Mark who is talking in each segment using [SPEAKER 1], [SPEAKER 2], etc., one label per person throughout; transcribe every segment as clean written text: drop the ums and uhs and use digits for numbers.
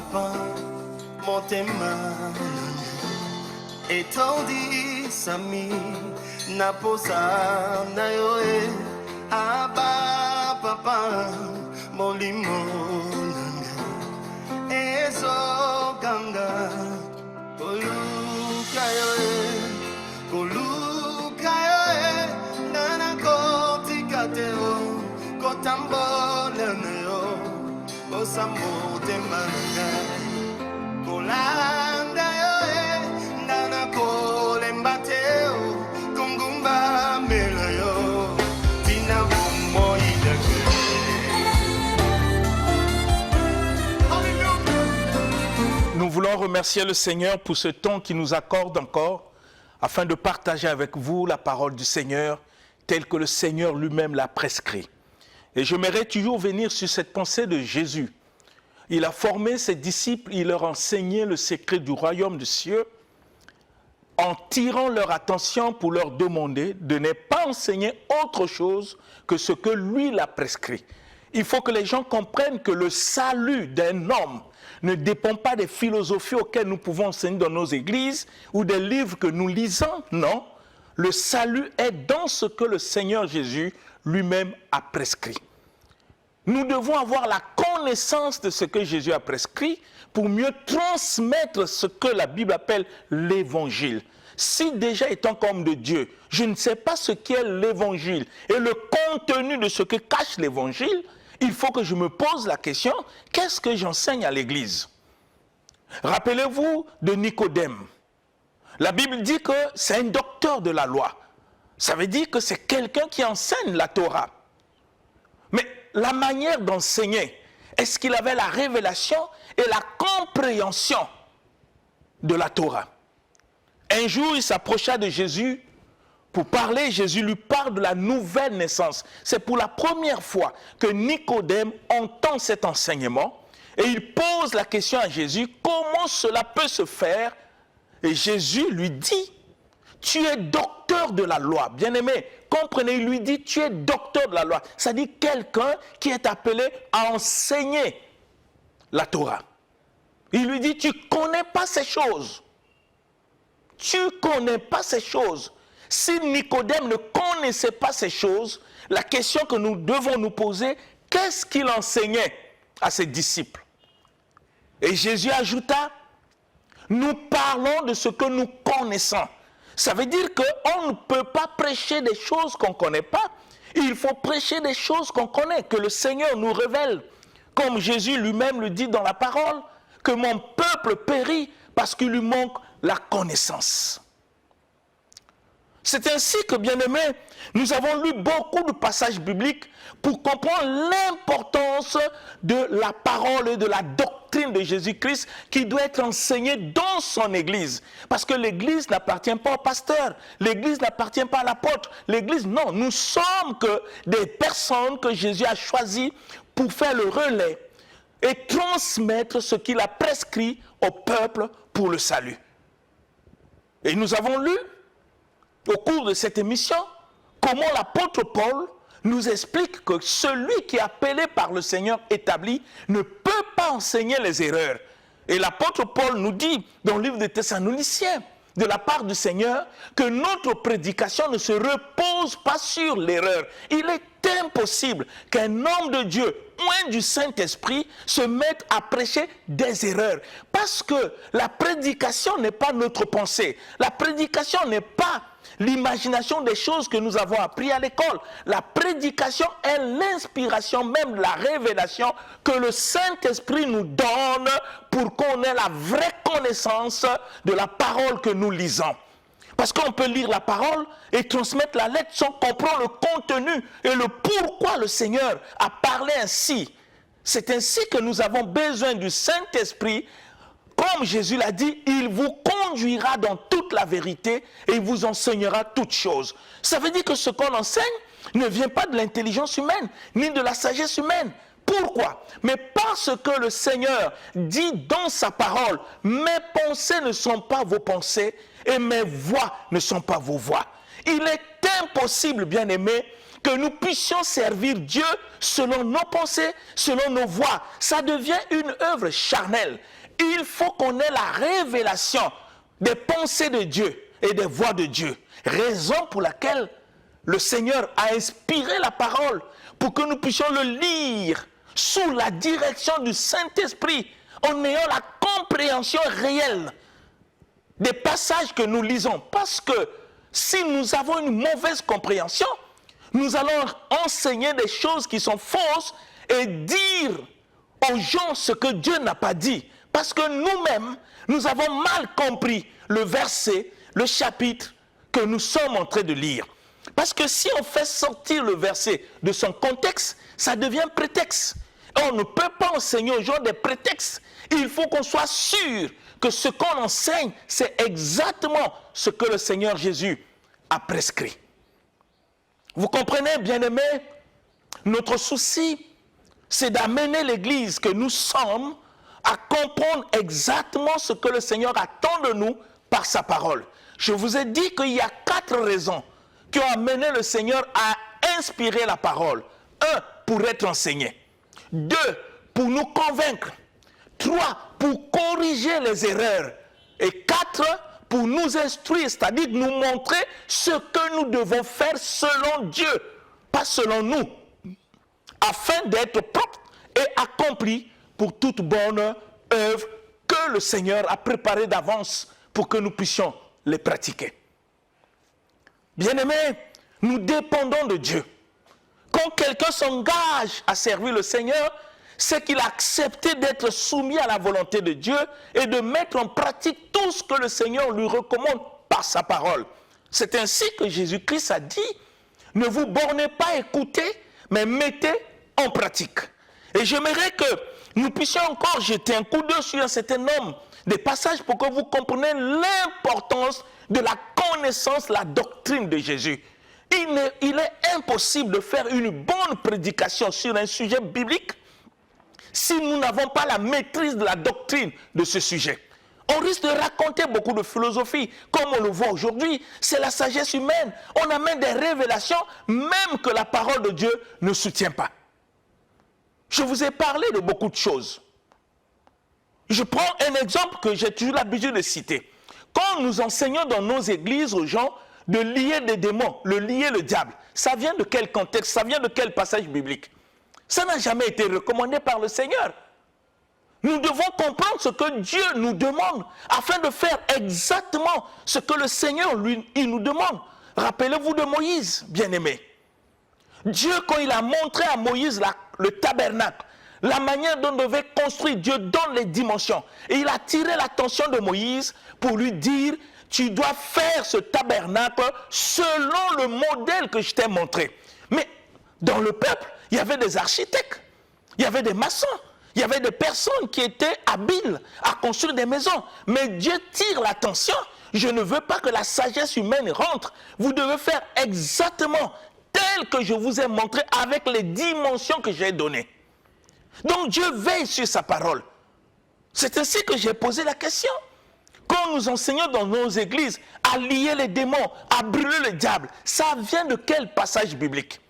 [SPEAKER 1] papa, motema etondi sami naposa na yoe aba papa molimo ezo ganga koluka yoe nana koti kateo kotambola neo osamo temanga kolanda yoe nana kolembateo kongumba melayo tina bomo idake.
[SPEAKER 2] Nous voulons remercier le Seigneur pour ce temps qu'il nous accorde encore afin de partager avec vous la parole du Seigneur telle que le Seigneur lui-même l'a prescrit. Et j'aimerais toujours venir sur cette pensée de Jésus. Il a formé ses disciples, il leur a enseigné le secret du royaume des cieux en tirant leur attention pour leur demander de ne pas enseigner autre chose que ce que lui l'a prescrit. Il faut que les gens comprennent que le salut d'un homme ne dépend pas des philosophies auxquelles nous pouvons enseigner dans nos églises ou des livres que nous lisons. Non, le salut est dans ce que le Seigneur Jésus lui-même a prescrit. Nous devons avoir la connaissance de ce que Jésus a prescrit pour mieux transmettre ce que la Bible appelle l'évangile. Si déjà étant comme de Dieu, je ne sais pas ce qu'est l'évangile et le contenu de ce que cache l'évangile, il faut que je me pose la question, qu'est-ce que j'enseigne à l'église? Rappelez-vous de Nicodème. La Bible dit que c'est un docteur de la loi. Ça veut dire que c'est quelqu'un qui enseigne la Torah. Mais la manière d'enseigner, est-ce qu'il avait la révélation et la compréhension de la Torah? Un jour, il s'approcha de Jésus pour parler. Jésus lui parle de la nouvelle naissance. C'est pour la première fois que Nicodème entend cet enseignement et il pose la question à Jésus, comment cela peut se faire? Et Jésus lui dit, tu es docteur de la loi. Bien-aimé, comprenez, il lui dit, tu es docteur de la loi. Ça dit quelqu'un qui est appelé à enseigner la Torah. Il lui dit, tu ne connais pas ces choses. Tu ne connais pas ces choses. Si Nicodème ne connaissait pas ces choses, la question que nous devons nous poser, qu'est-ce qu'il enseignait à ses disciples? Et Jésus ajouta, nous parlons de ce que nous connaissons. Ça veut dire qu'on ne peut pas prêcher des choses qu'on ne connaît pas. Il faut prêcher des choses qu'on connaît, que le Seigneur nous révèle. Comme Jésus lui-même le dit dans la parole, que mon peuple périt parce qu'il lui manque la connaissance. C'est ainsi que, bien-aimés, nous avons lu beaucoup de passages bibliques pour comprendre l'importance de la parole et de la doctrine de Jésus-Christ qui doit être enseignée dans son Église. Parce que l'Église n'appartient pas au pasteur, l'Église n'appartient pas à l'apôtre, l'Église, non, nous sommes que des personnes que Jésus a choisies pour faire le relais et transmettre ce qu'il a prescrit au peuple pour le salut. Et nous avons lu au cours de cette émission comment l'apôtre Paul nous explique que celui qui est appelé par le Seigneur établi ne peut pas enseigner les erreurs. Et l'apôtre Paul nous dit dans le livre des Thessaloniciens, de la part du Seigneur, que notre prédication ne se repose pas sur l'erreur. Il est impossible qu'un homme de Dieu, loin du Saint-Esprit, se mette à prêcher des erreurs. Parce que la prédication n'est pas notre pensée. La prédication n'est pas l'imagination des choses que nous avons appris à l'école. La prédication est l'inspiration, même la révélation que le Saint-Esprit nous donne pour qu'on ait la vraie connaissance de la parole que nous lisons. Parce qu'on peut lire la parole et transmettre la lettre sans comprendre le contenu et le pourquoi le Seigneur a parlé ainsi. C'est ainsi que nous avons besoin du Saint-Esprit. Comme Jésus l'a dit, il vous conduira dans toute la vérité et il vous enseignera toutes choses. Ça veut dire que ce qu'on enseigne ne vient pas de l'intelligence humaine, ni de la sagesse humaine. Pourquoi? Mais parce que le Seigneur dit dans sa parole, mes pensées ne sont pas vos pensées et mes voix ne sont pas vos voix. Il est impossible, bien-aimés, que nous puissions servir Dieu selon nos pensées, selon nos voies. Ça devient une œuvre charnelle. Il faut qu'on ait la révélation des pensées de Dieu et des voies de Dieu. Raison pour laquelle le Seigneur a inspiré la parole pour que nous puissions le lire sous la direction du Saint-Esprit, en ayant la compréhension réelle des passages que nous lisons. Parce que si nous avons une mauvaise compréhension, nous allons enseigner des choses qui sont fausses et dire aux gens ce que Dieu n'a pas dit. Parce que nous-mêmes, nous avons mal compris le verset, le chapitre que nous sommes en train de lire. Parce que si on fait sortir le verset de son contexte, ça devient prétexte. On ne peut pas enseigner aux gens des prétextes. Il faut qu'on soit sûr que ce qu'on enseigne, c'est exactement ce que le Seigneur Jésus a prescrit. Vous comprenez, bien-aimés, notre souci, c'est d'amener l'Église que nous sommes à comprendre exactement ce que le Seigneur attend de nous par sa parole. Je vous ai dit qu'il y a 4 raisons qui ont amené le Seigneur à inspirer la parole. 1, pour être enseigné. 2, pour nous convaincre. 3, pour corriger les erreurs. Et 4, pour nous instruire, c'est-à-dire nous montrer ce que nous devons faire selon Dieu, pas selon nous, afin d'être propres et accomplis pour toute bonne œuvre que le Seigneur a préparée d'avance pour que nous puissions les pratiquer. Bien-aimés, nous dépendons de Dieu. Quand quelqu'un s'engage à servir le Seigneur, c'est qu'il a accepté d'être soumis à la volonté de Dieu et de mettre en pratique tout ce que le Seigneur lui recommande par sa parole. C'est ainsi que Jésus-Christ a dit, ne vous bornez pas à écouter, mais mettez en pratique. Et j'aimerais que nous puissions encore jeter un coup d'œil sur un certain nombre de passages pour que vous compreniez l'importance de la connaissance, la doctrine de Jésus. Il est impossible de faire une bonne prédication sur un sujet biblique si nous n'avons pas la maîtrise de la doctrine de ce sujet. On risque de raconter beaucoup de philosophie, comme on le voit aujourd'hui. C'est la sagesse humaine. On amène des révélations, même que la parole de Dieu ne soutient pas. Je vous ai parlé de beaucoup de choses. Je prends un exemple que j'ai toujours l'habitude de citer. Quand nous enseignons dans nos églises aux gens de lier des démons, lier le diable, ça vient de quel contexte? Ça vient de quel passage biblique? Ça n'a jamais été recommandé par le Seigneur. Nous devons comprendre ce que Dieu nous demande afin de faire exactement ce que le Seigneur il nous demande. Rappelez-vous de Moïse, bien-aimé. Dieu, quand il a montré à Moïse le tabernacle, la manière dont on devait construire, Dieu donne les dimensions. Et il a tiré l'attention de Moïse pour lui dire, tu dois faire ce tabernacle selon le modèle que je t'ai montré. Mais dans le peuple, il y avait des architectes, il y avait des maçons, il y avait des personnes qui étaient habiles à construire des maisons. Mais Dieu tire l'attention. Je ne veux pas que la sagesse humaine rentre. Vous devez faire exactement tel que je vous ai montré avec les dimensions que j'ai données. Donc Dieu veille sur sa parole. C'est ainsi que j'ai posé la question. Quand nous enseignons dans nos églises à lier les démons, à brûler le diable, ça vient de quel passage biblique?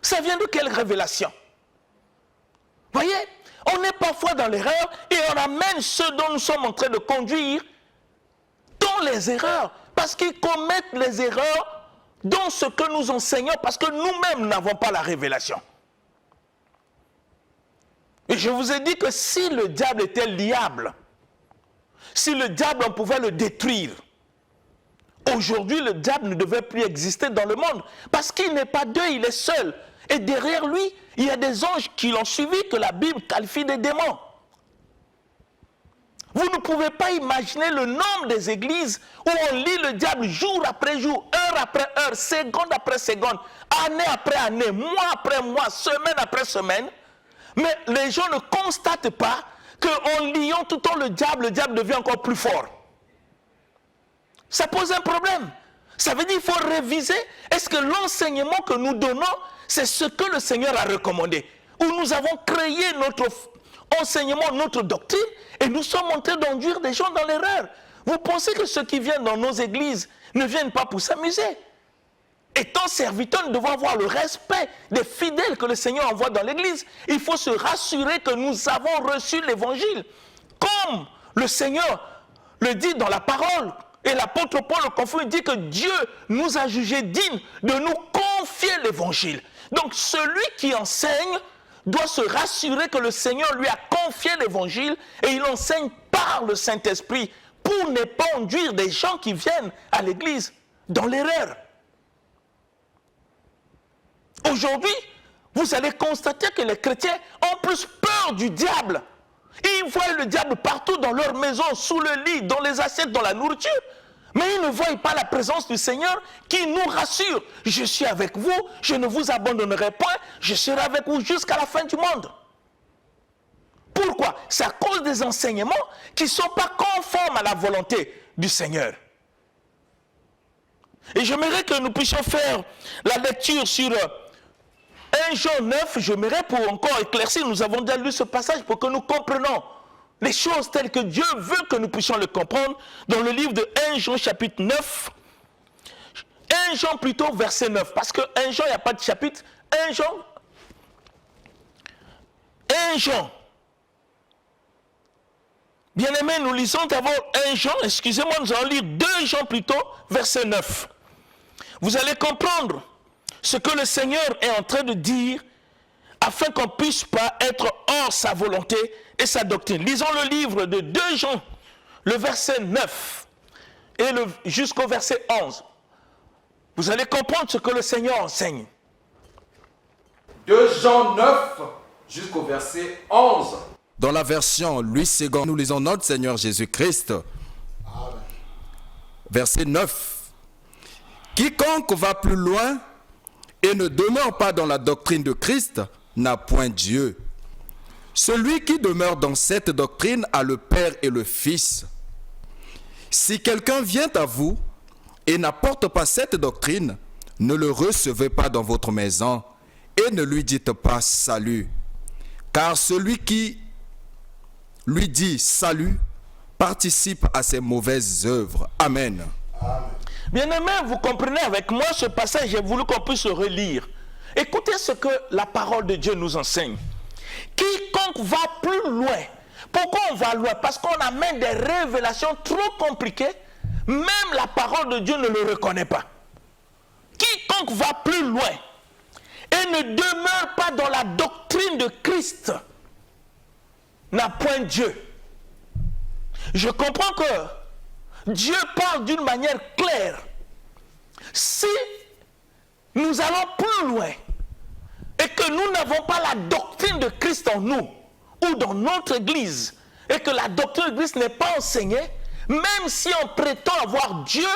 [SPEAKER 2] Ça vient de quelle révélation? Voyez, on est parfois dans l'erreur et on amène ceux dont nous sommes en train de conduire dans les erreurs. Parce qu'ils commettent les erreurs dans ce que nous enseignons parce que nous-mêmes n'avons pas la révélation. Et je vous ai dit que si le diable était liable, si le diable, on pouvait le détruire, aujourd'hui le diable ne devait plus exister dans le monde parce qu'il n'est pas deux, il est seul. Et derrière lui, il y a des anges qui l'ont suivi, que la Bible qualifie des démons. Vous ne pouvez pas imaginer le nombre des églises où on lit le diable jour après jour, heure après heure, seconde après seconde, année après année, mois après mois, semaine après semaine. Mais les gens ne constatent pas qu'en liant tout le temps le diable devient encore plus fort. Ça pose un problème. Ça veut dire qu'il faut réviser. Est-ce que l'enseignement que nous donnons, c'est ce que le Seigneur a recommandé? Où nous avons créé notre enseignement, notre doctrine, et nous sommes en train d'induire des gens dans l'erreur. Vous pensez que ceux qui viennent dans nos églises ne viennent pas pour s'amuser? étant serviteurs, nous devons avoir le respect des fidèles que le Seigneur envoie dans l'église. Il faut se rassurer que nous avons reçu l'évangile. Comme le Seigneur le dit dans la parole, et l'apôtre Paul le confirme, il dit que Dieu nous a jugés dignes de nous confier l'évangile. Donc celui qui enseigne doit se rassurer que le Seigneur lui a confié l'évangile et il enseigne par le Saint-Esprit pour ne pas conduire des gens qui viennent à l'église dans l'erreur. Aujourd'hui, vous allez constater que les chrétiens ont plus peur du diable. Ils voient le diable partout dans leur maison, sous le lit, dans les assiettes, dans la nourriture. Mais ils ne voient pas la présence du Seigneur qui nous rassure. Je suis avec vous, je ne vous abandonnerai point, je serai avec vous jusqu'à la fin du monde. Pourquoi? C'est à cause des enseignements qui ne sont pas conformes à la volonté du Seigneur. Et j'aimerais que nous puissions faire la lecture sur 1 Jean 9, j'aimerais pour encore éclaircir, nous avons déjà lu ce passage pour que nous comprenions les choses telles que Dieu veut que nous puissions le comprendre dans le livre de 1 Jean chapitre 9, 1 Jean plutôt verset 9, parce que 1 Jean il n'y a pas de chapitre, 1 Jean, bien aimé, nous lisons d'abord 1 Jean, excusez-moi, nous allons lire 2 Jean plutôt, verset 9. Vous allez comprendre ce que le Seigneur est en train de dire afin qu'on ne puisse pas être hors sa volonté et sa doctrine. Lisons le livre de 2 Jean, le verset 9 et jusqu'au verset 11. Vous allez comprendre ce que le Seigneur enseigne.
[SPEAKER 3] 2 Jean 9 jusqu'au verset 11.
[SPEAKER 4] Dans la version Louis II, nous lisons notre Seigneur Jésus-Christ. Verset 9. Quiconque va plus loin et ne demeure pas dans la doctrine de Christ n'a point Dieu. Celui qui demeure dans cette doctrine a le Père et le Fils. Si quelqu'un vient à vous et n'apporte pas cette doctrine, ne le recevez pas dans votre maison et ne lui dites pas salut. Car celui qui lui dit salut participe à ses mauvaises œuvres. Amen.
[SPEAKER 2] Bien-aimés, vous comprenez avec moi ce passage, j'ai voulu qu'on puisse le relire. Écoutez ce que la parole de Dieu nous enseigne. Quiconque va plus loin. Pourquoi on va loin? Parce qu'on amène des révélations trop compliquées. Même la parole de Dieu ne le reconnaît pas. Quiconque va plus loin et ne demeure pas dans la doctrine de Christ n'a point Dieu. Je comprends que Dieu parle d'une manière claire. Si nous allons plus loin et que nous n'avons pas la doctrine de Christ en nous ou dans notre église et que la doctrine de Christ n'est pas enseignée, même si on prétend avoir Dieu,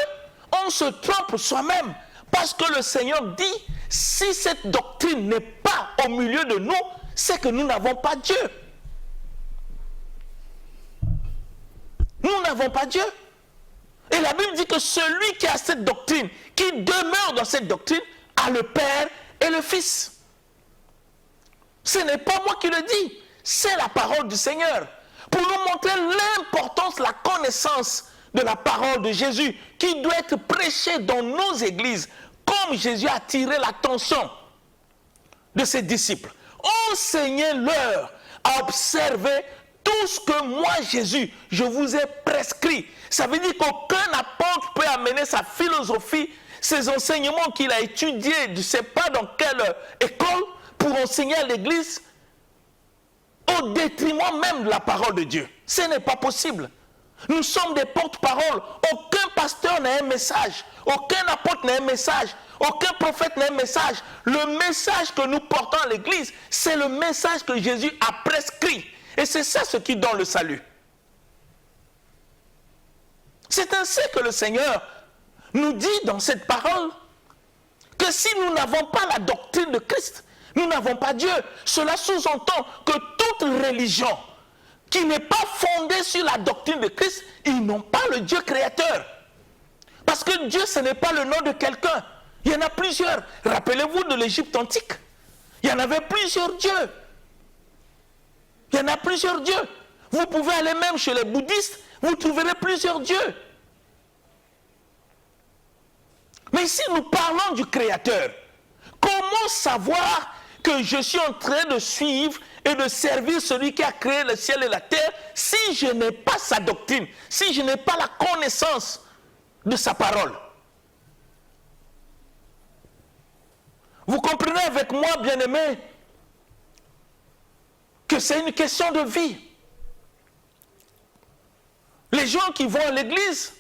[SPEAKER 2] on se trompe soi-même. Parce que le Seigneur dit, si cette doctrine n'est pas au milieu de nous, c'est que nous n'avons pas Dieu. Nous n'avons pas Dieu. Et la Bible dit que celui qui a cette doctrine, qui demeure dans cette doctrine, a le Père et le Fils. Ce n'est pas moi qui le dis, c'est la parole du Seigneur. Pour nous montrer l'importance, la connaissance de la parole de Jésus, qui doit être prêchée dans nos églises, comme Jésus a attiré l'attention de ses disciples. Enseignez-leur à observer tout ce que moi, Jésus, je vous ai prescrit. Ça veut dire qu'aucun apôtre peut amener sa philosophie, ses enseignements qu'il a étudiés, je ne sais pas dans quelle école, pour enseigner à l'église, au détriment même de la parole de Dieu. Ce n'est pas possible. Nous sommes des porte-paroles. Aucun pasteur n'a un message. Aucun apôtre n'a un message. Aucun prophète n'a un message. Le message que nous portons à l'église, c'est le message que Jésus a prescrit. Et c'est ça ce qui donne le salut. C'est ainsi que le Seigneur nous dit dans cette parole que si nous n'avons pas la doctrine de Christ, nous n'avons pas Dieu. Cela sous-entend que toute religion qui n'est pas fondée sur la doctrine de Christ, ils n'ont pas le Dieu créateur. Parce que Dieu, ce n'est pas le nom de quelqu'un. Il y en a plusieurs. Rappelez-vous de l'Égypte antique. Il y en avait plusieurs dieux. Il y en a plusieurs dieux. Vous pouvez aller même chez les bouddhistes, vous trouverez plusieurs dieux. Mais ici, nous parlons du Créateur. Comment savoir que je suis en train de suivre et de servir celui qui a créé le ciel et la terre si je n'ai pas sa doctrine, si je n'ai pas la connaissance de sa parole? Vous comprenez avec moi, bien-aimés, que c'est une question de vie. Les gens qui vont à l'église,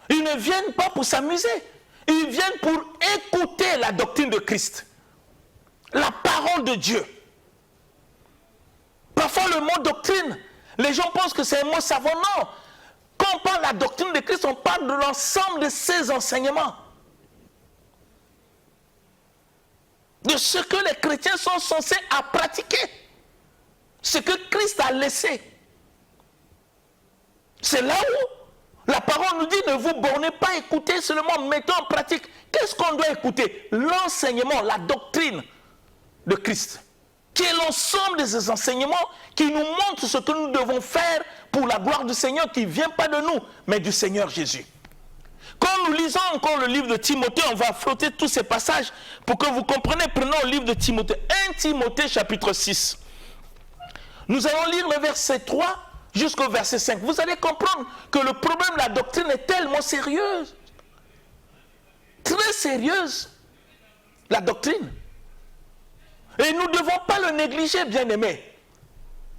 [SPEAKER 2] ils ne viennent pas pour s'amuser. Ils viennent pour écouter la doctrine de Christ. La parole de Dieu. Parfois le mot doctrine, les gens pensent que c'est un mot savant. Non. Quand on parle de la doctrine de Christ, on parle de l'ensemble de ses enseignements. De ce que les chrétiens sont censés à pratiquer. Ce que Christ a laissé. C'est là où la parole nous dit, ne vous bornez pas à écouter seulement, mettons en pratique. Qu'est-ce qu'on doit écouter? L'enseignement, la doctrine de Christ, qui est l'ensemble de ces enseignements qui nous montrent ce que nous devons faire pour la gloire du Seigneur, qui ne vient pas de nous, mais du Seigneur Jésus. Quand nous lisons encore le livre de Timothée, on va flotter tous ces passages pour que vous compreniez. Prenons le livre de Timothée, 1 Timothée chapitre 6. Nous allons lire le verset 3 jusqu'au verset 5. Vous allez comprendre que le problème de la doctrine est tellement sérieuse. Très sérieuse. La doctrine. Et nous ne devons pas le négliger, bien-aimés.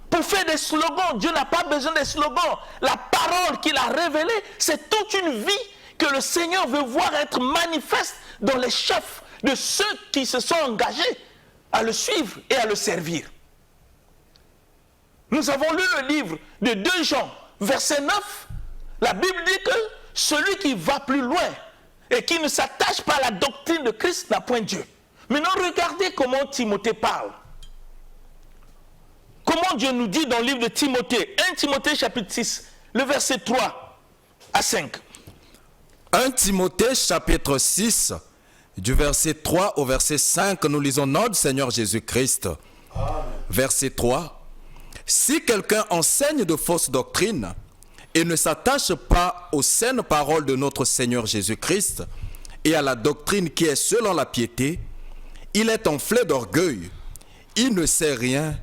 [SPEAKER 2] Pour faire des slogans, Dieu n'a pas besoin des slogans. La parole qu'il a révélée, c'est toute une vie que le Seigneur veut voir être manifeste dans les chefs de ceux qui se sont engagés à le suivre et à le servir. Nous avons lu le livre de 2 Jean, verset 9. La Bible dit que celui qui va plus loin et qui ne s'attache pas à la doctrine de Christ n'a point Dieu. Maintenant, regardez comment Timothée parle. Comment Dieu nous dit dans le livre de Timothée, 1 Timothée chapitre 6, le verset 3 à 5.
[SPEAKER 4] 1 Timothée chapitre 6, du verset 3 au verset 5, nous lisons notre Seigneur Jésus-Christ. Verset 3. Si quelqu'un enseigne de fausses doctrines et ne s'attache pas aux saines paroles de notre Seigneur Jésus-Christ et à la doctrine qui est selon la piété, il est enflé d'orgueil, il ne sait rien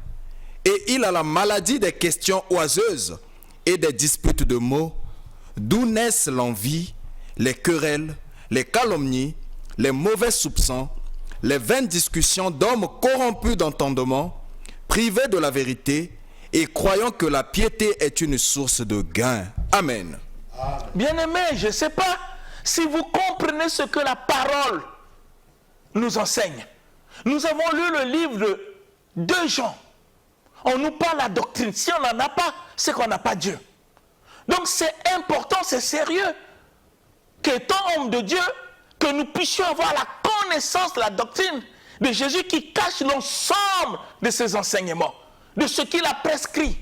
[SPEAKER 4] et il a la maladie des questions oiseuses et des disputes de mots, d'où naissent l'envie, les querelles, les calomnies, les mauvais soupçons, les vaines discussions d'hommes corrompus d'entendement, privés de la vérité et croyant que la piété est une source de gain. Amen.
[SPEAKER 2] Bien-aimés, je ne sais pas si vous comprenez ce que la parole nous enseigne. Nous avons lu le livre de 2 Jean. On nous parle de la doctrine. Si on n'en a pas, c'est qu'on n'a pas Dieu. Donc c'est important, c'est sérieux, qu'étant homme de Dieu, que nous puissions avoir la connaissance de la doctrine de Jésus qui cache l'ensemble de ses enseignements, de ce qu'il a prescrit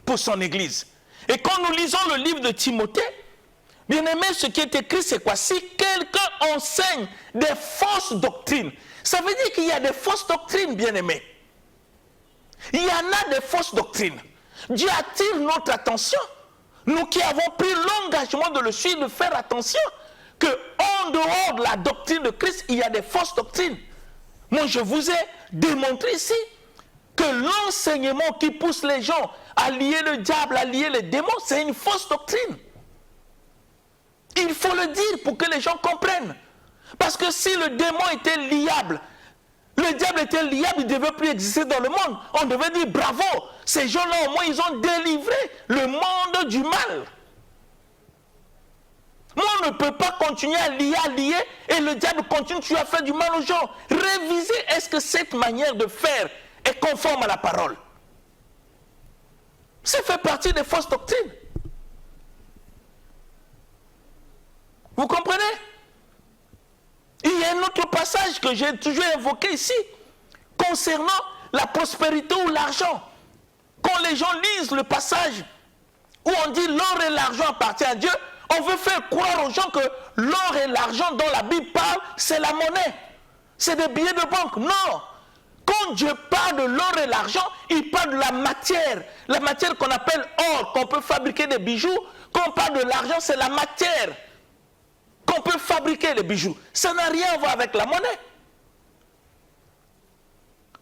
[SPEAKER 2] pour son Église. Et quand nous lisons le livre de Timothée, bien aimé, ce qui est écrit, c'est quoi? Si quelqu'un enseigne des fausses doctrines, ça veut dire qu'il y a des fausses doctrines, bien aimé. Il y en a des fausses doctrines. Dieu attire notre attention. Nous qui avons pris l'engagement de le suivre, de faire attention qu'en dehors de la doctrine de Christ, il y a des fausses doctrines. Moi, je vous ai démontré ici que l'enseignement qui pousse les gens à lier le diable, à lier les démons, c'est une fausse doctrine. Il faut le dire pour que les gens comprennent. Parce que si le démon était liable, le diable était liable, il ne devait plus exister dans le monde. On devait dire bravo, ces gens-là au moins ils ont délivré le monde du mal. Moi, on ne peut pas continuer à lier, et le diable continue toujours à faire du mal aux gens. Réviser, est-ce que cette manière de faire est conforme à la parole? Ça fait partie des fausses doctrines. Vous comprenez? Il y a un autre passage que j'ai toujours évoqué ici, concernant la prospérité ou l'argent. Quand les gens lisent le passage où on dit l'or et l'argent appartiennent à Dieu, on veut faire croire aux gens que l'or et l'argent dont la Bible parle, c'est la monnaie. C'est des billets de banque. Non. Quand Dieu parle de l'or et l'argent, il parle de la matière qu'on appelle or, qu'on peut fabriquer des bijoux. Quand on parle de l'argent, c'est la matière. qu'on peut fabriquer les bijoux. Ça n'a rien à voir avec la monnaie.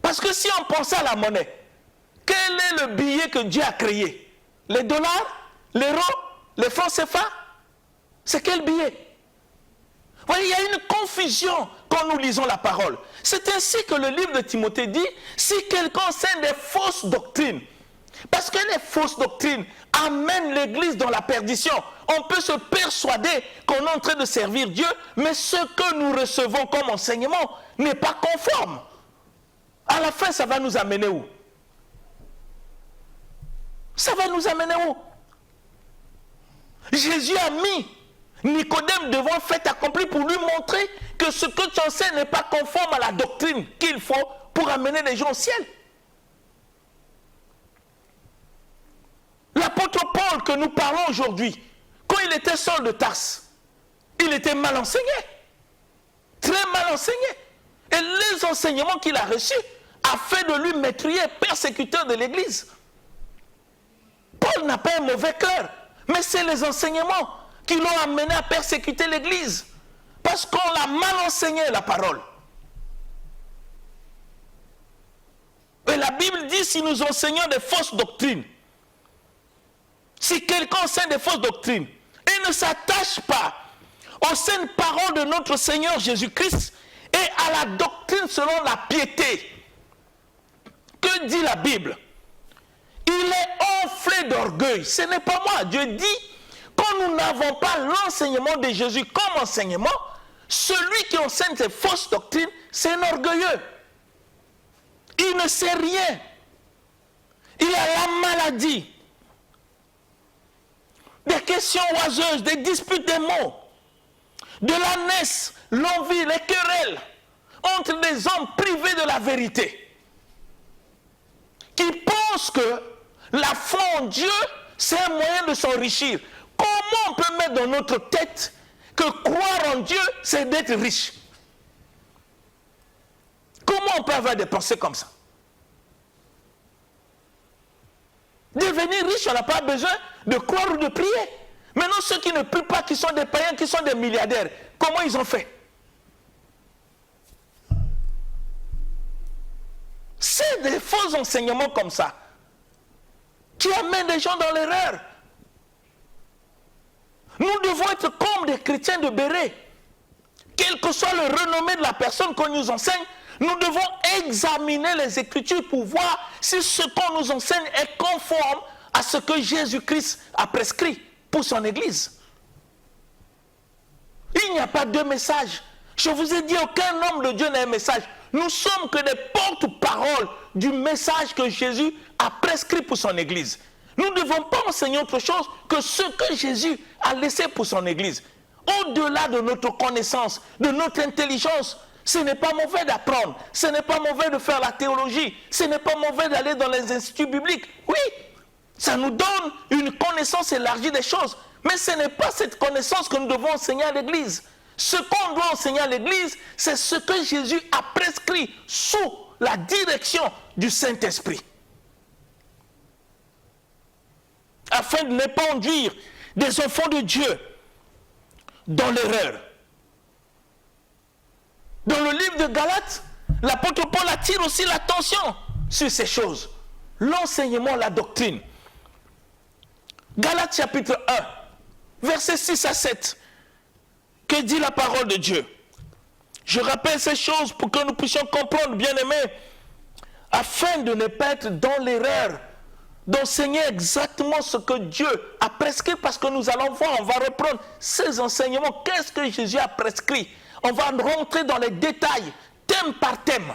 [SPEAKER 2] Parce que si on pensait à la monnaie, quel est le billet que Dieu a créé? Les dollars? L'euro? Les francs CFA? C'est quel billet? Vous voyez, il y a une confusion quand nous lisons la parole. C'est ainsi que le livre de Timothée dit, si quelqu'un enseigne des fausses doctrines, parce que les fausses doctrines amènent l'Église dans la perdition. On peut se persuader qu'on est en train de servir Dieu, mais ce que nous recevons comme enseignement n'est pas conforme. À la fin, ça va nous amener où? Ça va nous amener où? Jésus a mis Nicodème devant le fait accompli pour lui montrer que ce que tu enseignes n'est pas conforme à la doctrine qu'il faut pour amener les gens au ciel. L'apôtre Paul que nous parlons aujourd'hui, quand il était Saul de Tarse, il était mal enseigné, très mal enseigné. Et les enseignements qu'il a reçus a fait de lui meurtrier, persécuteur de l'Église. Paul n'a pas un mauvais cœur, mais c'est les enseignements qui l'ont amené à persécuter l'Église. Parce qu'on l'a mal enseigné, la parole. Et la Bible dit, si nous enseignons des fausses doctrines, si quelqu'un enseigne des fausses doctrines et ne s'attache pas aux saintes paroles de notre Seigneur Jésus-Christ et à la doctrine selon la piété, que dit la Bible? Il est enflé d'orgueil. Ce n'est pas moi. Dieu dit, quand nous n'avons pas l'enseignement de Jésus comme enseignement, celui qui enseigne ces fausses doctrines, c'est un orgueilleux. Il ne sait rien. Il a la maladie. Des questions oiseuses, des disputes des mots, de la naisse, l'envie, les querelles entre des hommes privés de la vérité, qui pensent que la foi en Dieu, c'est un moyen de s'enrichir. Comment on peut mettre dans notre tête que croire en Dieu, c'est d'être riche? Comment on peut avoir des pensées comme ça? Devenir riche, on n'a pas besoin de croire ou de prier. Maintenant, ceux qui ne prient pas, qui sont des païens, qui sont des milliardaires, comment ils ont fait? C'est des faux enseignements comme ça qui amènent les gens dans l'erreur. Nous devons être comme des chrétiens de béret. Quel que soit le renommé de la personne qu'on nous enseigne, nous devons examiner les Écritures pour voir si ce qu'on nous enseigne est conforme à ce que Jésus-Christ a prescrit pour son Église. Il n'y a pas deux messages. Je vous ai dit, aucun homme de Dieu n'a un message. Nous sommes que des porte-paroles du message que Jésus a prescrit pour son Église. Nous ne devons pas enseigner autre chose que ce que Jésus a laissé pour son Église. Au-delà de notre connaissance, de notre intelligence, ce n'est pas mauvais d'apprendre, ce n'est pas mauvais de faire la théologie, ce n'est pas mauvais d'aller dans les instituts bibliques. Oui, ça nous donne une connaissance élargie des choses, mais ce n'est pas cette connaissance que nous devons enseigner à l'Église. Ce qu'on doit enseigner à l'Église, c'est ce que Jésus a prescrit sous la direction du Saint-Esprit. Afin de ne pas conduire des enfants de Dieu dans l'erreur. Dans le livre de Galates, l'apôtre Paul attire aussi l'attention sur ces choses. L'enseignement, la doctrine. Galates chapitre 1, versets 6 à 7. Que dit la parole de Dieu? Je rappelle ces choses pour que nous puissions comprendre, bien-aimés, afin de ne pas être dans l'erreur, d'enseigner exactement ce que Dieu a prescrit, parce que nous allons voir, on va reprendre ces enseignements. Qu'est-ce que Jésus a prescrit? On va rentrer dans les détails, thème par thème.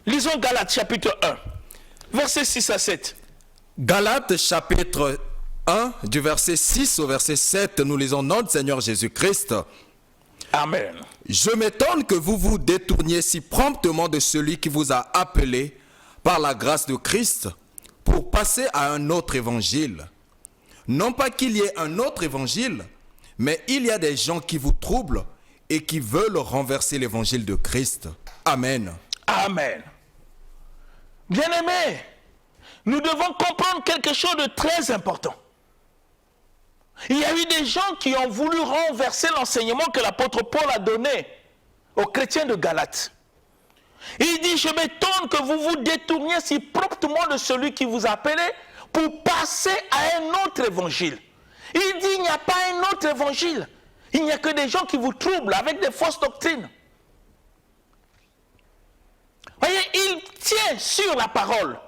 [SPEAKER 2] Lisons Galates chapitre 1, versets 6 à 7.
[SPEAKER 4] Galates chapitre 1, du verset 6 au verset 7, nous lisons notre Seigneur Jésus-Christ.
[SPEAKER 2] Amen.
[SPEAKER 4] Je m'étonne que vous vous détourniez si promptement de celui qui vous a appelé par la grâce de Christ pour passer à un autre évangile. Non pas qu'il y ait un autre évangile, mais il y a des gens qui vous troublent et qui veulent renverser l'évangile de Christ. Amen.
[SPEAKER 2] Amen. Bien-aimés, nous devons comprendre quelque chose de très important. Il y a eu des gens qui ont voulu renverser l'enseignement que l'apôtre Paul a donné aux chrétiens de Galate. Il dit, je m'étonne que vous vous détourniez si promptement de celui qui vous a appelé pour passer à un autre évangile. Il dit, il n'y a pas un autre évangile. Il n'y a que des gens qui vous troublent avec des fausses doctrines. Voyez, il tient sur la parole,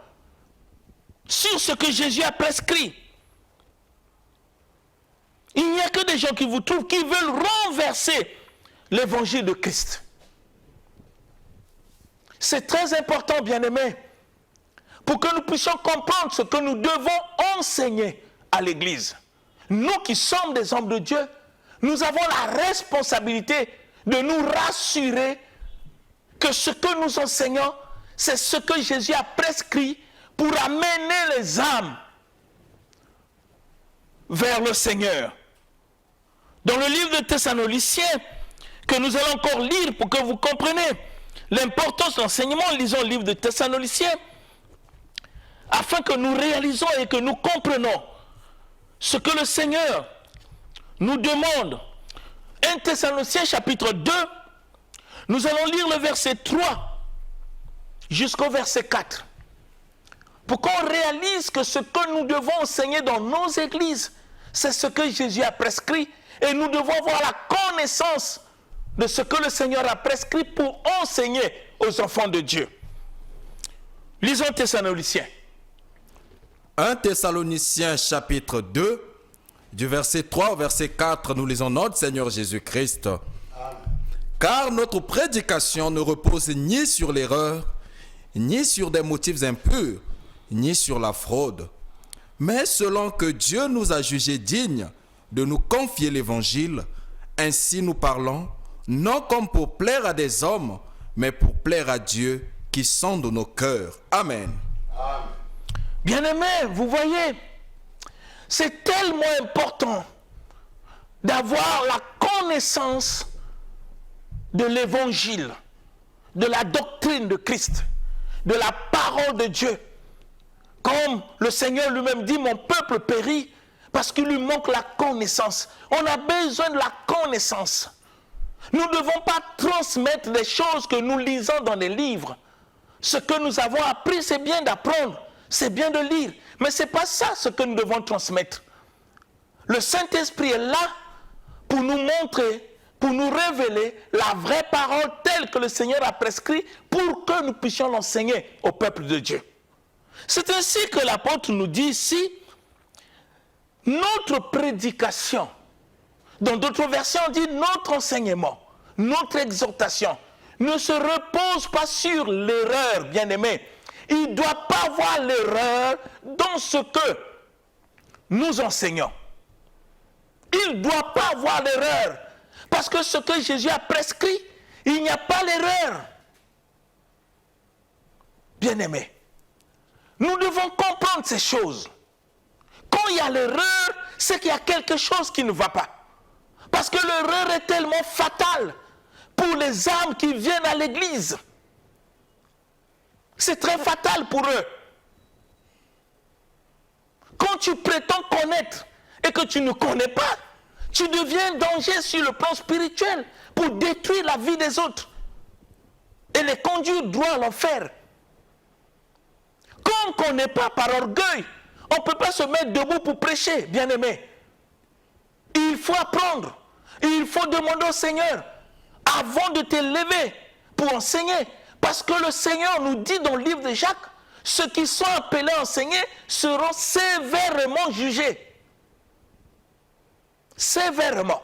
[SPEAKER 2] sur ce que Jésus a prescrit. Il n'y a que des gens qui vous trouvent, qui veulent renverser l'évangile de Christ. C'est très important, bien-aimés, pour que nous puissions comprendre ce que nous devons enseigner à l'Église. Nous qui sommes des hommes de Dieu, nous avons la responsabilité de nous rassurer que ce que nous enseignons, c'est ce que Jésus a prescrit pour amener les âmes vers le Seigneur. Dans le livre de Thessaloniciens, que nous allons encore lire pour que vous compreniez l'importance de l'enseignement, lisons le livre de Thessaloniciens, afin que nous réalisons et que nous comprenions ce que le Seigneur nous demande. 1 Thessaloniciens chapitre 2, nous allons lire le verset 3 jusqu'au verset 4. Pour qu'on réalise que ce que nous devons enseigner dans nos églises, c'est ce que Jésus a prescrit. Et nous devons avoir la connaissance de ce que le Seigneur a prescrit pour enseigner aux enfants de Dieu. Lisons Thessaloniciens.
[SPEAKER 4] 1 Thessaloniciens chapitre 2, du verset 3 au verset 4, nous lisons notre Seigneur Jésus-Christ. Amen. Car notre prédication ne repose ni sur l'erreur, ni sur des motifs impurs, ni sur la fraude, mais selon que Dieu nous a jugés dignes de nous confier l'évangile, ainsi nous parlons, non comme pour plaire à des hommes, mais pour plaire à Dieu qui sonde nos cœurs. Amen.
[SPEAKER 1] Amen.
[SPEAKER 2] Bien-aimés, vous voyez, c'est tellement important d'avoir la connaissance de l'évangile, de la doctrine de Christ, de la parole de Dieu. Comme le Seigneur lui-même dit, mon peuple périt parce qu'il lui manque la connaissance. On a besoin de la connaissance. Nous ne devons pas transmettre des choses que nous lisons dans les livres. Ce que nous avons appris, c'est bien d'apprendre, c'est bien de lire, mais ce n'est pas ça ce que nous devons transmettre. Le Saint-Esprit est là pour nous montrer, pour nous révéler la vraie parole telle que le Seigneur a prescrit pour que nous puissions l'enseigner au peuple de Dieu. C'est ainsi que l'apôtre nous dit ici, notre prédication, dans d'autres versions on dit notre enseignement, notre exhortation, ne se repose pas sur l'erreur, bien-aimé. Il ne doit pas avoir l'erreur dans ce que nous enseignons. Il ne doit pas avoir l'erreur. Parce que ce que Jésus a prescrit, il n'y a pas l'erreur. Bien-aimé, nous devons comprendre ces choses. Quand il y a l'erreur, c'est qu'il y a quelque chose qui ne va pas. Parce que l'erreur est tellement fatale pour les âmes qui viennent à l'église. C'est très fatal pour eux. Quand tu prétends connaître et que tu ne connais pas, tu deviens un danger sur le plan spirituel pour détruire la vie des autres et les conduire droit à l'enfer. Quand on ne connaît pas par orgueil, on ne peut pas se mettre debout pour prêcher, bien-aimé. Il faut apprendre. Il faut demander au Seigneur avant de te lever pour enseigner. Parce que le Seigneur nous dit dans le livre de Jacques, ceux qui sont appelés à enseigner seront sévèrement jugés. Sévèrement.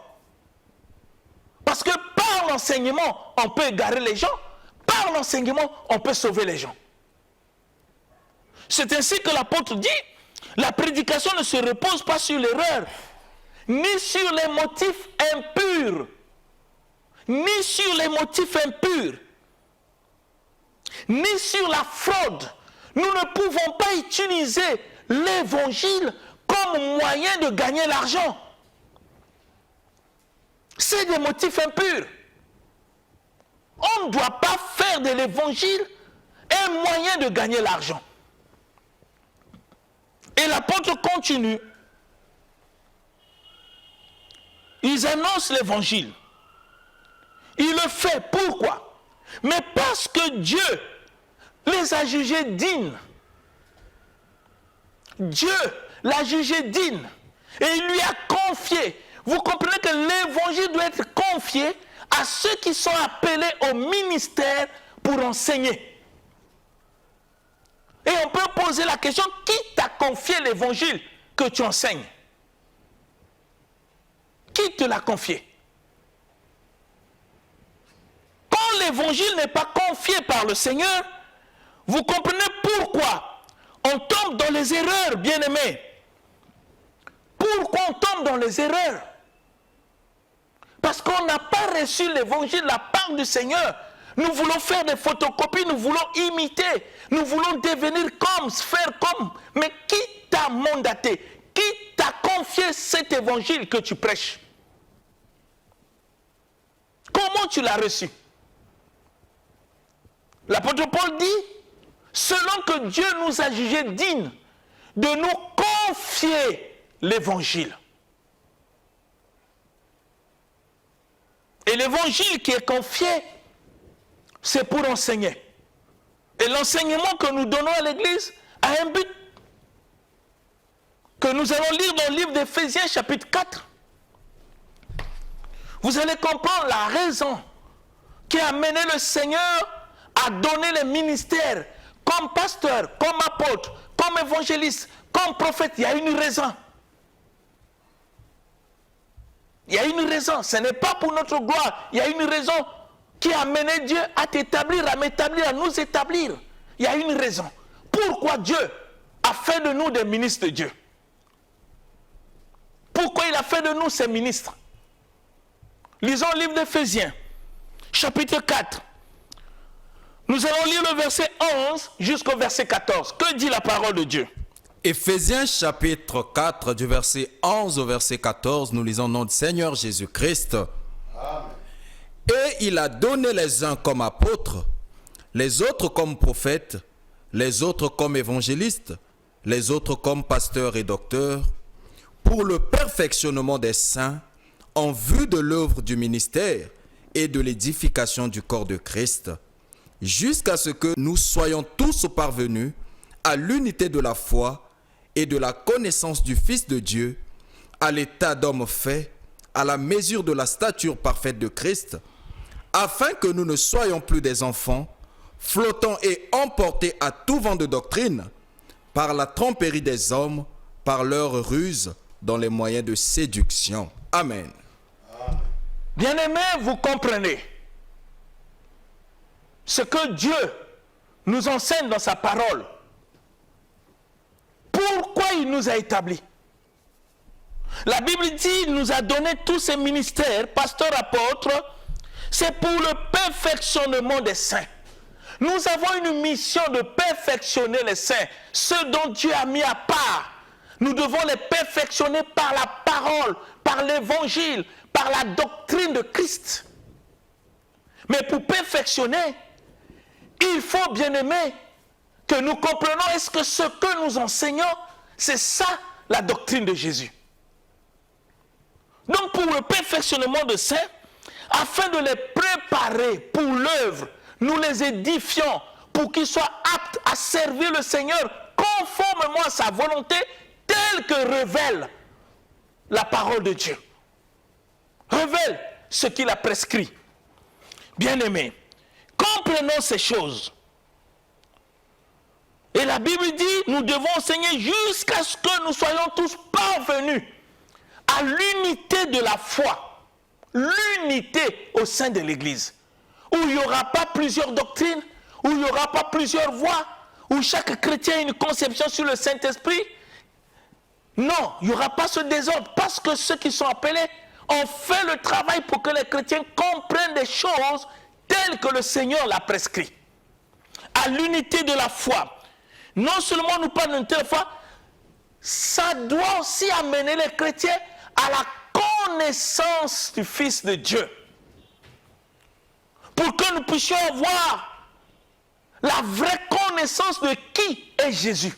[SPEAKER 2] Parce que par l'enseignement, on peut égarer les gens. Par l'enseignement, on peut sauver les gens. C'est ainsi que l'apôtre dit, la prédication ne se repose pas sur l'erreur, ni sur les motifs impurs, ni sur les motifs impurs, ni sur la fraude. Nous ne pouvons pas utiliser l'évangile comme moyen de gagner l'argent. C'est des motifs impurs. On ne doit pas faire de l'évangile un moyen de gagner l'argent. Et l'apôtre continue nous annonce l'évangile, il le fait. Pourquoi? Mais parce que Dieu les a jugés dignes. Dieu l'a jugé digne et il lui a confié. Vous comprenez que l'évangile doit être confié à ceux qui sont appelés au ministère pour enseigner. Et on peut poser la question, qui t'a confié l'évangile que tu enseignes? Qui te l'a confié? Quand l'évangile n'est pas confié par le Seigneur, vous comprenez pourquoi on tombe dans les erreurs, bien-aimés. Pourquoi on tombe dans les erreurs? Parce qu'on n'a pas reçu l'évangile de la part du Seigneur. Nous voulons faire des photocopies, nous voulons imiter, nous voulons devenir comme, faire comme. Mais qui t'a mandaté? Qui t'a confié cet évangile que tu prêches? Comment tu l'as reçu? L'apôtre Paul dit, selon que Dieu nous a jugés dignes de nous confier l'évangile. Et l'évangile qui est confié, c'est pour enseigner. Et l'enseignement que nous donnons à l'Église a un but. Que nous allons lire dans le livre d'Éphésiens chapitre 4. Vous allez comprendre la raison qui a amené le Seigneur à donner les ministères comme pasteur, comme apôtre, comme évangéliste, comme prophète. Il y a une raison. Il y a une raison. Ce n'est pas pour notre gloire. Il y a une raison qui a amené Dieu à t'établir, à m'établir, à nous établir. Il y a une raison. Pourquoi Dieu a fait de nous des ministres de Dieu? Pourquoi il a fait de nous ses ministres? Lisons le livre d'Éphésiens, chapitre 4. Nous allons lire le verset 11 jusqu'au verset 14. Que dit la parole de Dieu?
[SPEAKER 4] Éphésiens chapitre 4 du verset 11 au verset 14, nous lisons au nom du Seigneur Jésus-Christ. Et il a donné les uns comme apôtres, les autres comme prophètes, les autres comme évangélistes, les autres comme pasteurs et docteurs, pour le perfectionnement des saints, en vue de l'œuvre du ministère et de l'édification du corps de Christ, jusqu'à ce que nous soyons tous parvenus à l'unité de la foi et de la connaissance du Fils de Dieu, à l'état d'homme fait, à la mesure de la stature parfaite de Christ, afin que nous ne soyons plus des enfants, flottant et emportés à tout vent de doctrine, par la tromperie des hommes, par leur ruse, dans les moyens de séduction. Amen.
[SPEAKER 2] Bien-aimés, vous comprenez ce que Dieu nous enseigne dans sa parole. Pourquoi il nous a établis? La Bible dit, il nous a donné tous ces ministères, pasteurs, apôtres, c'est pour le perfectionnement des saints. Nous avons une mission de perfectionner les saints, ceux dont Dieu a mis à part. Nous devons les perfectionner par la parole, par l'évangile, par la doctrine de Christ. Mais pour perfectionner, il faut, bien aimer, que nous comprenions est-ce que ce que nous enseignons, c'est ça la doctrine de Jésus. Donc pour le perfectionnement de saints, afin de les préparer pour l'œuvre, nous les édifions pour qu'ils soient aptes à servir le Seigneur conformément à sa volonté, telle que révèle la parole de Dieu. Révèle ce qu'il a prescrit. Bien-aimés, comprenons ces choses. Et la Bible dit, nous devons enseigner jusqu'à ce que nous soyons tous parvenus à l'unité de la foi. L'unité au sein de l'Église. Où il n'y aura pas plusieurs doctrines, où il n'y aura pas plusieurs voix, où chaque chrétien a une conception sur le Saint-Esprit. Non, il n'y aura pas ce désordre, parce que ceux qui sont appelés ont fait le travail pour que les chrétiens comprennent des choses telles que le Seigneur l'a prescrit. À l'unité de la foi. Non seulement nous parlons d'une telle foi, ça doit aussi amener les chrétiens à la connaissance du Fils de Dieu. Pour que nous puissions avoir la vraie connaissance de qui est Jésus.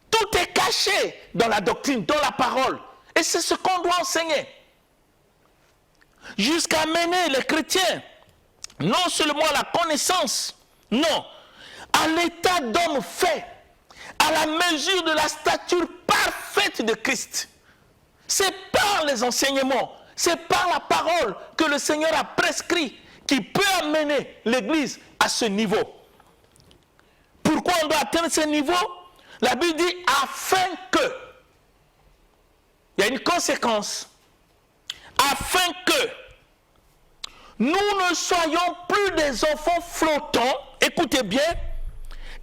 [SPEAKER 2] Tout est caché dans la doctrine, dans la parole. Et c'est ce qu'on doit enseigner. jusqu'à mener les chrétiens, non seulement à la connaissance, non, à l'état d'homme fait, à la mesure de la stature parfaite de Christ. C'est par les enseignements, c'est par la parole que le Seigneur a prescrit qui peut amener l'Église à ce niveau. Pourquoi on doit atteindre ce niveau? La Bible dit afin que, il y a une conséquence, afin que nous ne soyons plus des enfants flottants, écoutez bien,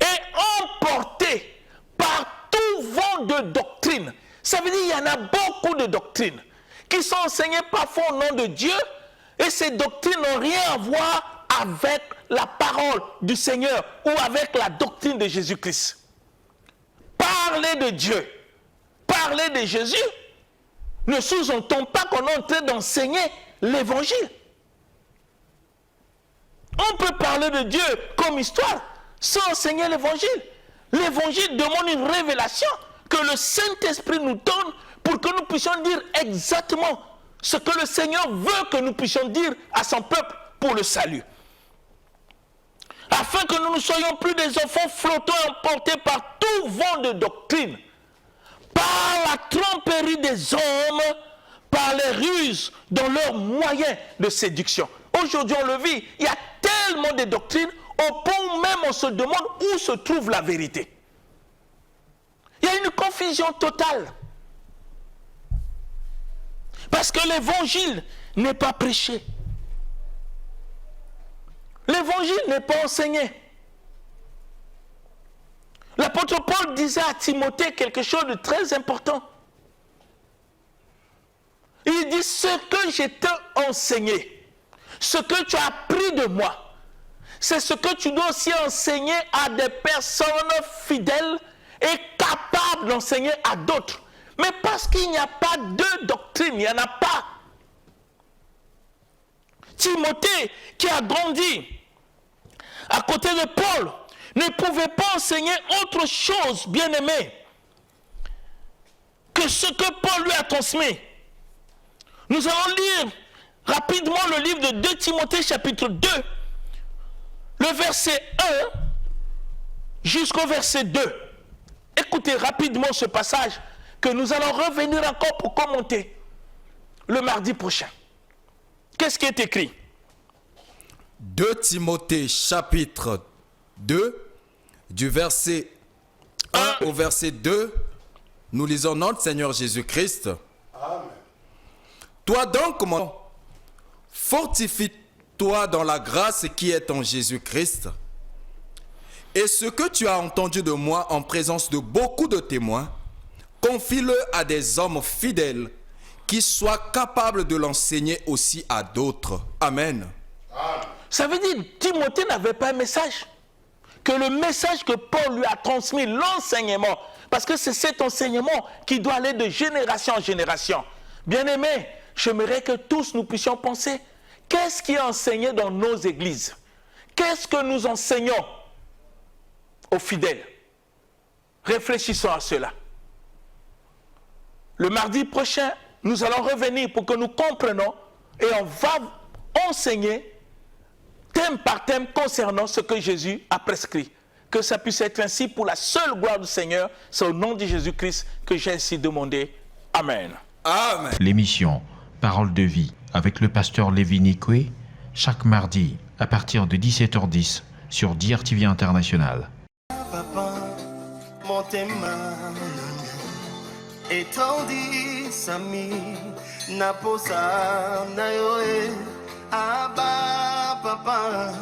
[SPEAKER 2] et emportés par tout vent de doctrine. Ça veut dire qu'il y en a beaucoup de doctrines qui sont enseignées parfois au nom de Dieu, et ces doctrines n'ont rien à voir avec la parole du Seigneur ou avec la doctrine de Jésus-Christ. Parler de Dieu, parler de Jésus, ne sous-entend pas qu'on est en train d'enseigner l'évangile. On peut parler de Dieu comme histoire sans enseigner l'évangile. L'évangile demande une révélation que le Saint-Esprit nous donne pour que nous puissions dire exactement ce que le Seigneur veut que nous puissions dire à son peuple pour le salut. Afin que nous ne soyons plus des enfants flottants emportés par tout vent de doctrine, par la tromperie des hommes, par les ruses dans leurs moyens de séduction. Aujourd'hui, on le vit, il y a tellement de doctrines, au point où même on se demande où se trouve la vérité. Il y a une confusion totale. Parce que l'évangile n'est pas prêché. L'évangile n'est pas enseigné. L'apôtre Paul disait à Timothée quelque chose de très important. Il dit, ce que je t'ai enseigné, ce que tu as appris de moi, c'est ce que tu dois aussi enseigner à des personnes fidèles et capables d'enseigner à d'autres. Mais parce qu'il n'y a pas de doctrine, il n'y en a pas. Timothée, qui a grandi à côté de Paul, ne pouvait pas enseigner autre chose, bien-aimé, que ce que Paul lui a transmis. Nous allons lire rapidement le livre de 2 Timothée chapitre 2, le verset 1 jusqu'au verset 2. Écoutez rapidement ce passage que nous allons revenir encore pour commenter le mardi prochain. Qu'est-ce qui est écrit?
[SPEAKER 4] 2 Timothée chapitre 2, du verset 1 au verset 2, nous lisons notre Seigneur Jésus-Christ.
[SPEAKER 1] Amen.
[SPEAKER 4] Toi donc, fortifie-toi dans la grâce qui est en Jésus-Christ. Et ce que tu as entendu de moi en présence de beaucoup de témoins, confie-le à des hommes fidèles qui soient capables de l'enseigner aussi à d'autres. Amen.
[SPEAKER 2] Ça veut dire que Timothée n'avait pas un message. Que le message que Paul lui a transmis, l'enseignement, parce que c'est cet enseignement qui doit aller de génération en génération. Bien-aimés, j'aimerais que tous nous puissions penser, qu'est-ce qui est enseigné dans nos églises? Qu'est-ce que nous enseignons aux fidèles? Réfléchissons à cela. Le mardi prochain, nous allons revenir pour que nous comprenions et on va enseigner thème par thème concernant ce que Jésus a prescrit. Que ça puisse être ainsi pour la seule gloire du Seigneur. C'est au nom de Jésus-Christ que j'ai ainsi demandé. Amen.
[SPEAKER 4] Amen.
[SPEAKER 5] L'émission Parole de vie avec le pasteur Lévi Nikwe, chaque mardi à partir de 17h10 sur DRTV International.
[SPEAKER 1] Papa, motema etondi sami naposa na yo aba papa